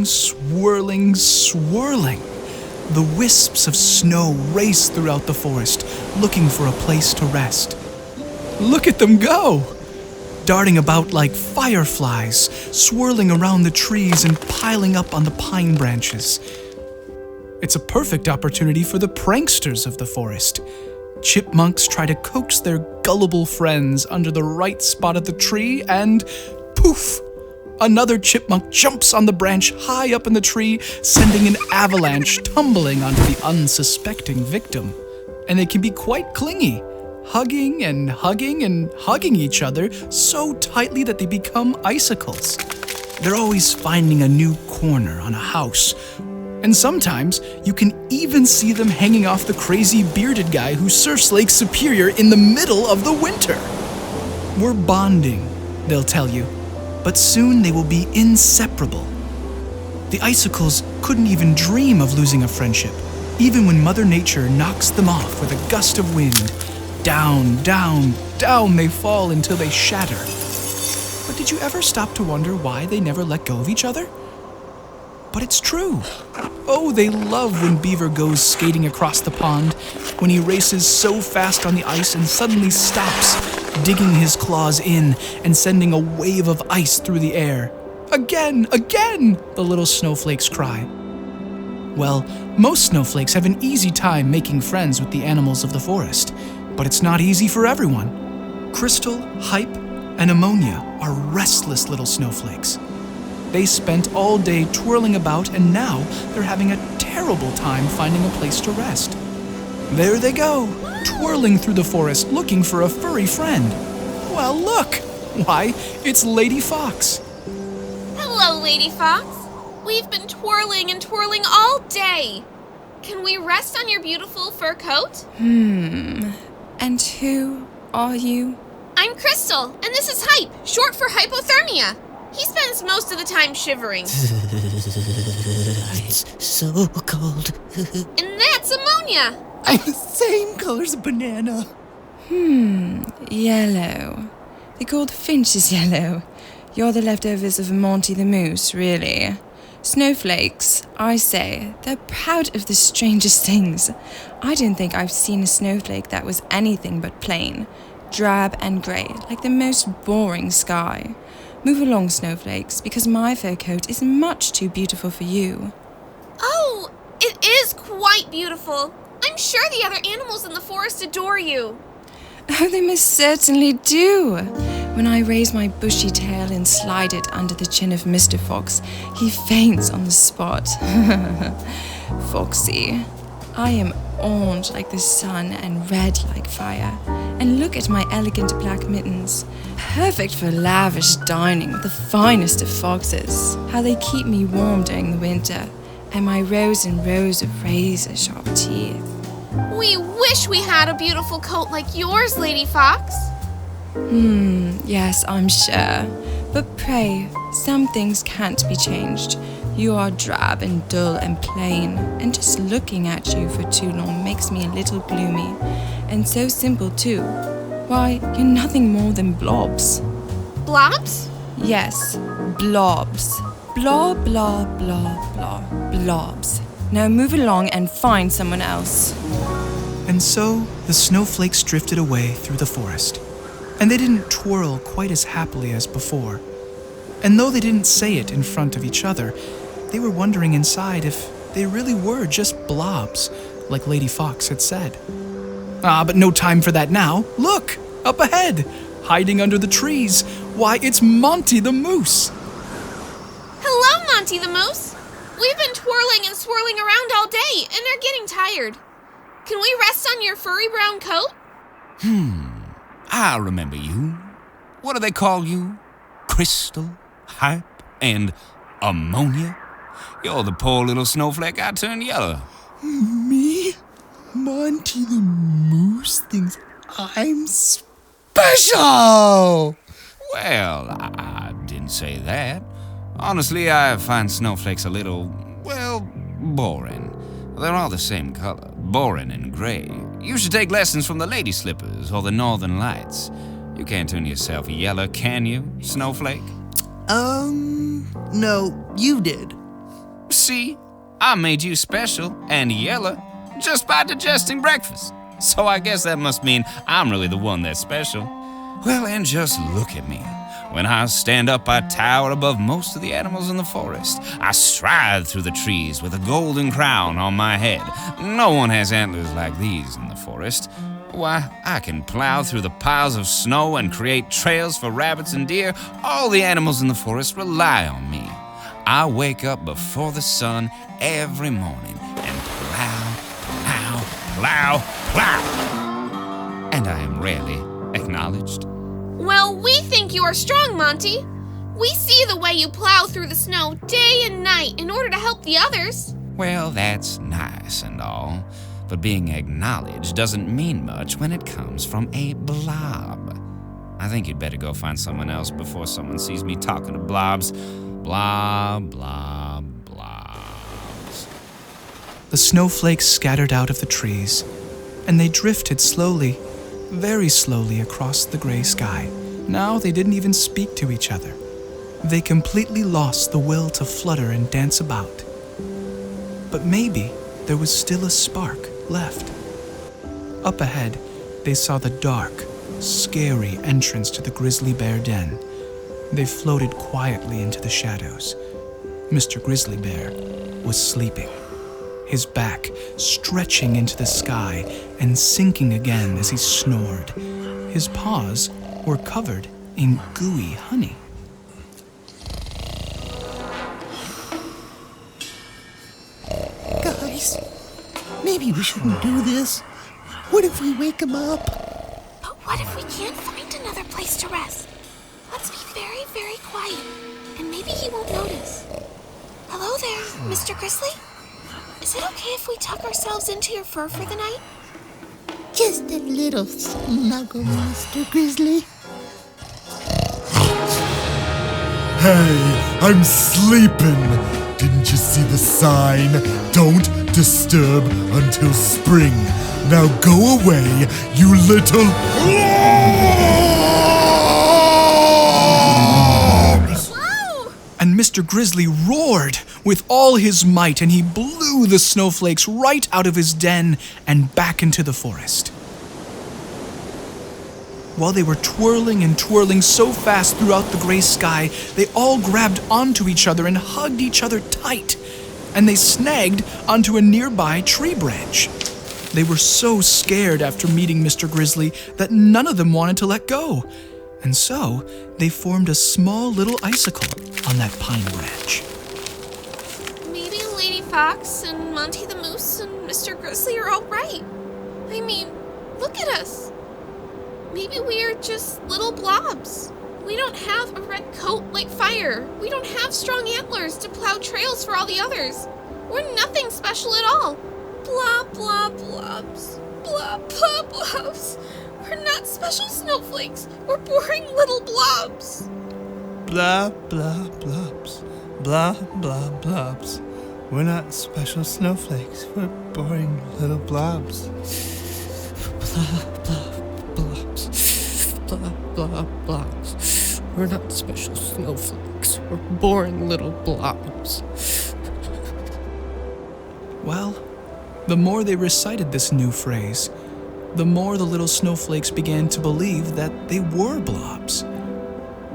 swirling, swirling, swirling. The wisps of snow race throughout the forest, looking for a place to rest. Look at them go! Darting about like fireflies, swirling around the trees and piling up on the pine branches. It's a perfect opportunity for the pranksters of the forest. Chipmunks try to coax their gullible friends under the right spot of the tree and poof! Another chipmunk jumps on the branch high up in the tree, sending an avalanche tumbling onto the unsuspecting victim. And they can be quite clingy, hugging and hugging and hugging each other so tightly that they become icicles. They're always finding a new corner on a house. And sometimes you can even see them hanging off the crazy bearded guy who surfs Lake Superior in the middle of the winter. We're bonding, they'll tell you, but soon they will be inseparable. The icicles couldn't even dream of losing a friendship, even when Mother Nature knocks them off with a gust of wind. Down, down, down they fall until they shatter. But did you ever stop to wonder why they never let go of each other? But it's true. Oh, they love when Beaver goes skating across the pond, when he races so fast on the ice and suddenly stops, digging his claws in and sending a wave of ice through the air. Again, again, the little snowflakes cry. Well, most snowflakes have an easy time making friends with the animals of the forest, but it's not easy for everyone. Crystal, Hype, and Ammonia are restless little snowflakes. They spent all day twirling about, and now they're having a terrible time finding a place to rest. There they go, twirling through the forest looking for a furry friend. Well, look! Why, it's Lady Fox. Hello, Lady Fox. We've been twirling and twirling all day. Can we rest on your beautiful fur coat? And who are you? I'm Crystal, and this is Hype, short for hypothermia. He spends most of the time shivering. It's so cold. And that's Ammonia. I'm the same color as a banana. Yellow. The goldfinch is yellow. You're the leftovers of Monte the moose, really. Snowflakes, I say, they're proud of the strangest things. I don't think I've seen a snowflake that was anything but plain, drab and grey, like the most boring sky. Move along, snowflakes, because my fur coat is much too beautiful for you. Oh, it is quite beautiful. I'm sure the other animals in the forest adore you. Oh, they most certainly do. When I raise my bushy tail and slide it under the chin of Mr. Fox, he faints on the spot. Foxy, I am orange like the sun and red like fire. And look at my elegant black mittens. Perfect for lavish dining with the finest of foxes. How they keep me warm during the winter. And my rows and rows of razor-sharp teeth. We wish we had a beautiful coat like yours, Lady Fox. Yes, I'm sure. But pray, some things can't be changed. You are drab and dull and plain, and just looking at you for too long makes me a little gloomy. And so simple, too. Why, you're nothing more than blobs. Blobs? Yes, blobs. Blah, blah, blah, blah. Blobs. Now move along and find someone else. And so the snowflakes drifted away through the forest. And they didn't twirl quite as happily as before. And though they didn't say it in front of each other, they were wondering inside if they really were just blobs, like Lady Fox had said. But no time for that now. Look, up ahead, hiding under the trees. Why, it's Monte the moose. Hello, Monte the moose. We've been twirling and swirling around all day, and are getting tired. Can we rest on your furry brown coat? I remember you. What do they call you? Crystal, Hype, and Ammonia? You're the poor little snowflake I turned yellow. Me? Monte the Moose thinks I'm special! Well, I didn't say that. Honestly, I find snowflakes a little, boring. They're all the same color, boring and gray. You should take lessons from the Lady Slippers or the Northern Lights. You can't turn yourself yellow, can you, snowflake? No, you did. See, I made you special and yellow just by digesting breakfast. So I guess that must mean I'm really the one that's special. Well, and just look at me. When I stand up, I tower above most of the animals in the forest. I stride through the trees with a golden crown on my head. No one has antlers like these in the forest. Why, I can plow through the piles of snow and create trails for rabbits and deer. All the animals in the forest rely on me. I wake up before the sun every morning and plow, plow, plow, plow. And I am rarely acknowledged. Well, we think you are strong, Monte. We see the way you plow through the snow day and night in order to help the others. Well, that's nice and all, but being acknowledged doesn't mean much when it comes from a blob. I think you'd better go find someone else before someone sees me talking to blobs. Blob, blob, blobs. The snowflakes scattered out of the trees, and they drifted slowly, very slowly across the gray sky. Now they didn't even speak to each other. They completely lost the will to flutter and dance about. But maybe there was still a spark left. Up ahead, they saw the dark, scary entrance to the grizzly bear den. They floated quietly into the shadows. Mr. Grizzly Bear was sleeping, his back stretching into the sky and sinking again as he snored. His paws were covered in gooey honey. Guys, maybe we shouldn't do this. What if we wake him up? But what if we can't find another place to rest? Let's be very, very quiet, and maybe he won't notice. Hello there, Mr. Grizzly. Is it okay if we tuck ourselves into your fur for the night? Just a little snuggle, Mr. Grizzly. Hey, I'm sleeping. Didn't you see the sign? Don't disturb until spring. Now go away, you little... Whoa! And Mr. Grizzly roared with all his might, and he blew the snowflakes right out of his den and back into the forest. While they were twirling and twirling so fast throughout the gray sky, they all grabbed onto each other and hugged each other tight, and they snagged onto a nearby tree branch. They were so scared after meeting Mr. Grizzly that none of them wanted to let go, and so they formed a small little icicle on that pine branch. Maybe Lady Fox and Monte the Moose and Mr. Grizzly are all right. I mean, look at us. Maybe we are just little blobs. We don't have a red coat like fire. We don't have strong antlers to plow trails for all the others. We're nothing special at all. Blah, blah, blobs. Blah, blah, blobs. We're not special snowflakes. We're boring little blobs. Blah, blah, blobs. Blah, blah, blobs. We're not special snowflakes. We're boring little blobs. Blah, blah, blobs. Blah, blah, blobs. We're not special snowflakes. We're boring little blobs. Well, the more they recited this new phrase, the more the little snowflakes began to believe that they were blobs.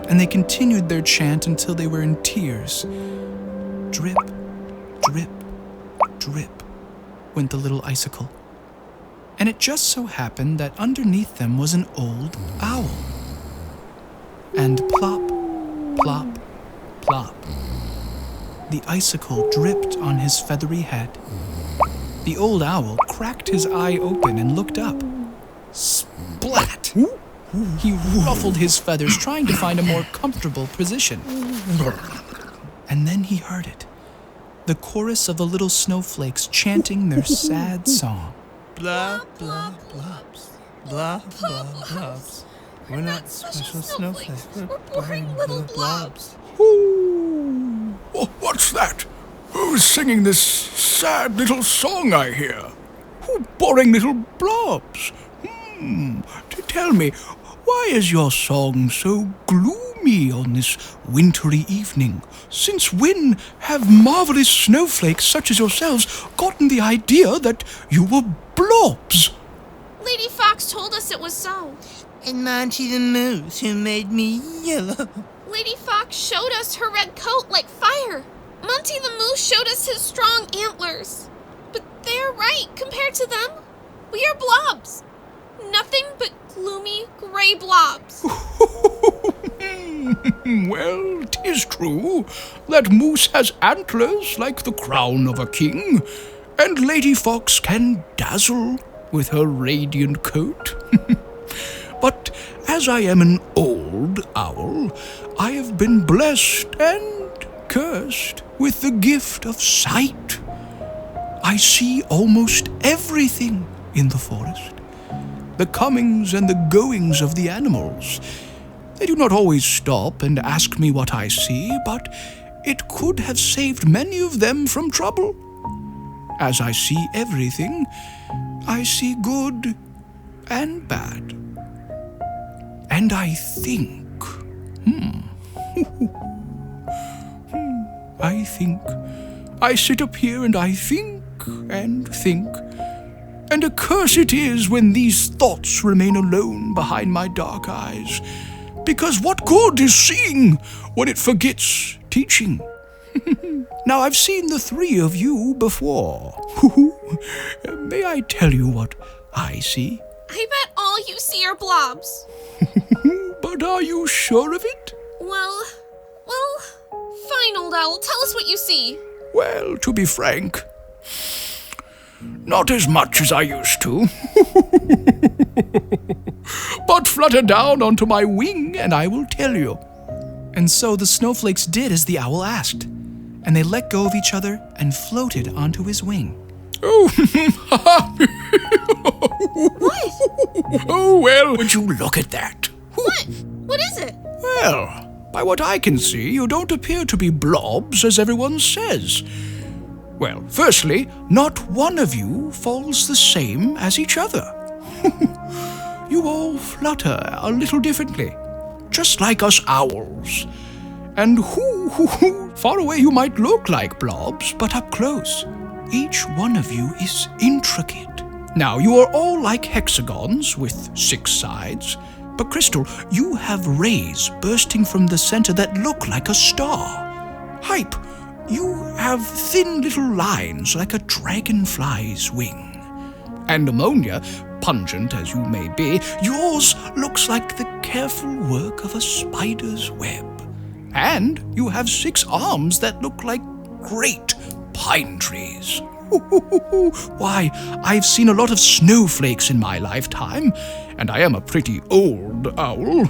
And they continued their chant until they were in tears. Drip, drip, drip, went the little icicle. And it just so happened that underneath them was an old owl. And plop, plop, plop. The icicle dripped on his feathery head. The old owl cracked his eye open and looked up. Splat! He ruffled his feathers, trying to find a more comfortable position. And then he heard it. The chorus of the little snowflakes chanting their sad song. Blah, blah, blobs. Blah, blah, blobs. We're not special snowflakes. We're boring little blobs. Ooh, what's that? Who's singing this sad little song I hear? Boring little blobs. Tell me, why is your song so gloomy? me on this wintry evening. Since when have marvelous snowflakes such as yourselves gotten the idea that you were blobs? Lady Fox told us it was so. And Monte the Moose, who made me yellow. Lady Fox showed us her red coat like fire. Monte the Moose showed us his strong antlers. But they're right, compared to them, we are blobs. Nothing but gloomy, gray blobs. Well, 'tis true that Moose has antlers like the crown of a king, and Lady Fox can dazzle with her radiant coat. But as I am an old owl, I have been blessed and cursed with the gift of sight. I see almost everything in the forest. The comings and the goings of the animals. They do not always stop and ask me what I see, but it could have saved many of them from trouble. As I see everything, I see good and bad. And I think, I think. I sit up here and I think and think. And a curse it is when these thoughts remain alone behind my dark eyes. Because what good is seeing when it forgets teaching? Now, I've seen the three of you before. May I tell you what I see? I bet all you see are blobs. But are you sure of it? Well, fine, old owl, tell us what you see. Well, to be frank, not as much as I used to. But flutter down onto my wing and I will tell you. And so the snowflakes did as the owl asked, and they let go of each other and floated onto his wing. Oh, What? oh, well, would you look at that? What? What is it? Well, by what I can see, you don't appear to be blobs, as everyone says. Well, firstly, not one of you falls the same as each other. You all flutter a little differently, just like us owls. And far away you might look like blobs, but up close, each one of you is intricate. Now, you are all like hexagons with 6 sides, but Crystal, you have rays bursting from the center that look like a star. Hype, you have thin little lines like a dragonfly's wing. And Ammonia, pungent as you may be, yours looks like the careful work of a spider's web. And you have 6 arms that look like great pine trees. Why, I've seen a lot of snowflakes in my lifetime, and I am a pretty old owl.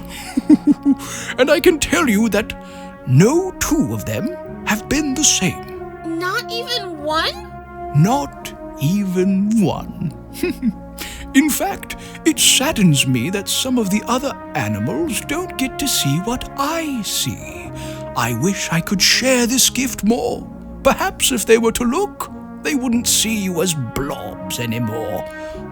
And I can tell you that no 2 of them have been the same. Not even one? Not even one. In fact, it saddens me that some of the other animals don't get to see what I see. I wish I could share this gift more. Perhaps if they were to look, they wouldn't see you as blobs anymore,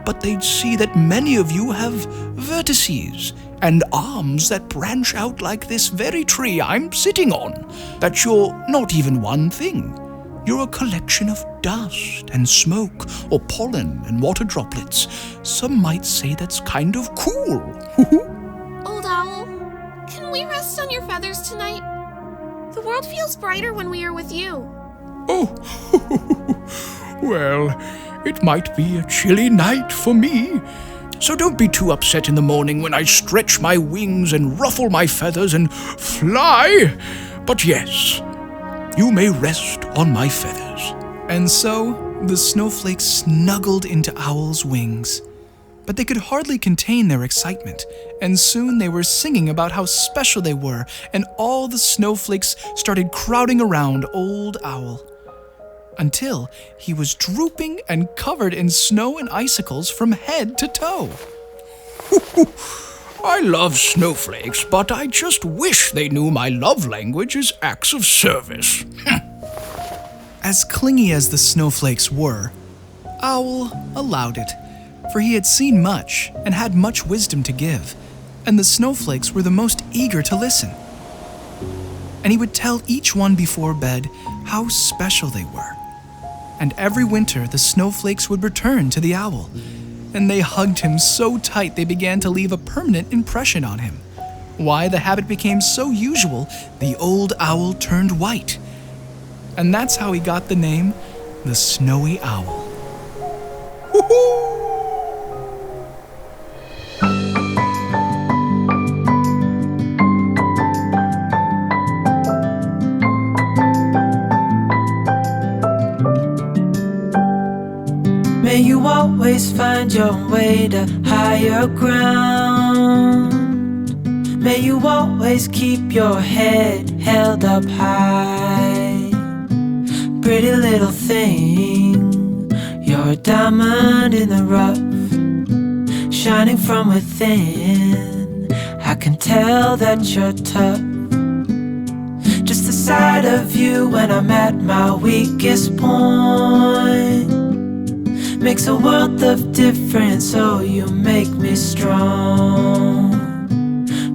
but they'd see that many of you have vertices and arms that branch out like this very tree I'm sitting on, that you're not even one thing. You're a collection of dust and smoke, or pollen and water droplets. Some might say that's kind of cool. Old owl, can we rest on your feathers tonight? The world feels brighter when we are with you. Oh, well, it might be a chilly night for me. So don't be too upset in the morning when I stretch my wings and ruffle my feathers and fly. But yes, you may rest on my feathers. And so the snowflakes snuggled into Owl's wings. But they could hardly contain their excitement, and soon they were singing about how special they were, and all the snowflakes started crowding around Old Owl. Until he was drooping and covered in snow and icicles from head to toe. I love snowflakes, but I just wish they knew my love language is acts of service. As clingy as the snowflakes were, Owl allowed it, for he had seen much and had much wisdom to give, and the snowflakes were the most eager to listen. and he would tell each one before bed how special they were. And every winter, the snowflakes would return to the owl, and they hugged him so tight they began to leave a permanent impression on him. Why the habit became so usual, the old owl turned white. And that's how he got the name, the Snowy Owl. Woohoo! May you always find your way to higher ground. May you always keep your head held up high. Pretty little thing, you're a diamond in the rough, shining from within. I can tell that you're tough. Just the sight of you when I'm at my weakest point makes a world of difference, so you make me strong.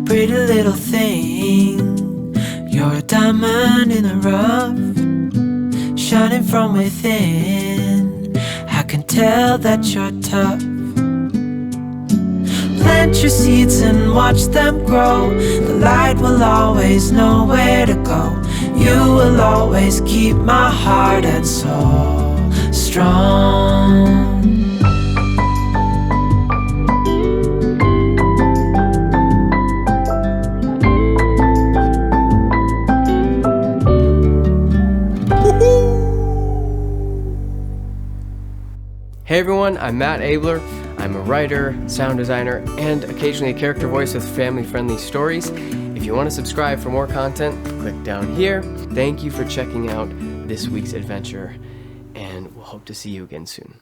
Pretty little thing, you're a diamond in the rough, shining from within. I can tell that you're tough. Plant your seeds and watch them grow. The light will always know where to go. You will always keep my heart and soul strong. Hey everyone, I'm Matt Abeler. I'm a writer, sound designer, and occasionally a character voice with family-friendly stories. If you want to subscribe for more content, click down here. Thank you for checking out this week's adventure, and we'll hope to see you again soon.